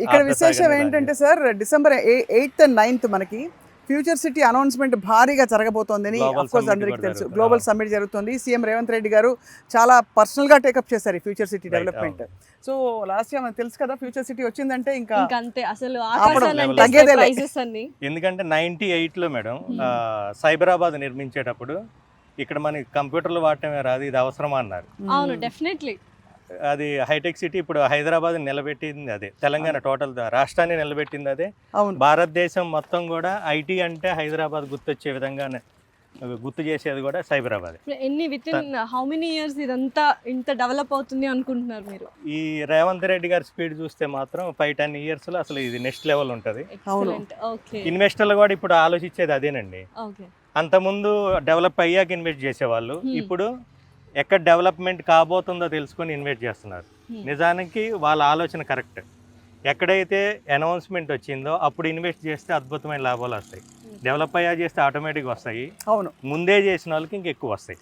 ఇక్కడ విశేషం ఏంటంటే sir, December 8th and 9th మనకి ఫ్యూచర్ సిటీ అనౌన్స్మెంట్ భారీగా జరగబోతోందని అఫ్కోర్స్ అందరికీ తెలుసు. గ్లోబల్ సమ్మిట్ జరుగుతుంది. సీఎం రేవంత్ రెడ్డి గారు చాలా పర్సనల్గా టేకప్ చేశారు ఈ future city development. So last year మనకు తెలుసు కదా, ఫ్యూచర్ సిటీ వచ్చిందంటే ఇంకా అంతే అసలు తగ్గేదే లేదు. ఎందుకంటే 98లో మేడం సైబరాబాద్ నిర్మించేటప్పుడు ఇక్కడ మనకి కంప్యూటర్లు వాడటమే రాదు, ఇది అవసరమా అన్నారు. అవును, డెఫినెట్లీ అది హైటెక్ సిటీ. ఇప్పుడు హైదరాబాద్ నిలబెట్టింది అదే, తెలంగాణ టోటల్ రాష్ట్రాన్ని నిలబెట్టింది అదే. అవును, భారతదేశం మొత్తం కూడా ఐటీ అంటే హైదరాబాద్ గుర్తొచ్చే విధంగా గుర్తు చేసేది కూడా సైబరాబాద్. ఎన్ని with in how many years ఇదంతా ఇంత డెవలప్ అవుతుంది అనుకుంటున్నారు మీరు? ఈ రేవంత్ రెడ్డి గారి స్పీడ్ చూస్తే మాత్రం 5-10 ఇయర్స్లో అసలు ఇది నెక్స్ట్ లెవెల్ ఉంటుంది. ఇన్వెస్టర్లు కూడా ఇప్పుడు ఆలోచించేది అదేనండి. అంతకుముందు డెవలప్ అయ్యాక ఇన్వెస్ట్ చేసేవాళ్ళు, ఇప్పుడు ఎక్కడ డెవలప్మెంట్ కాబోతుందో తెలుసుకొని ఇన్వెస్ట్ చేస్తున్నారు. నిజానికి వాళ్ళ ఆలోచన కరెక్ట్. ఎక్కడైతే అనౌన్స్మెంట్ వచ్చిందో అప్పుడు ఇన్వెస్ట్ చేస్తే అద్భుతమైన లాభాలు వస్తాయి. డెవలప్ అయ్యా చేస్తే ఆటోమేటిక్గా వస్తాయి. అవును, ముందే చేసిన వాళ్ళకి ఇంకెక్కువ వస్తాయి.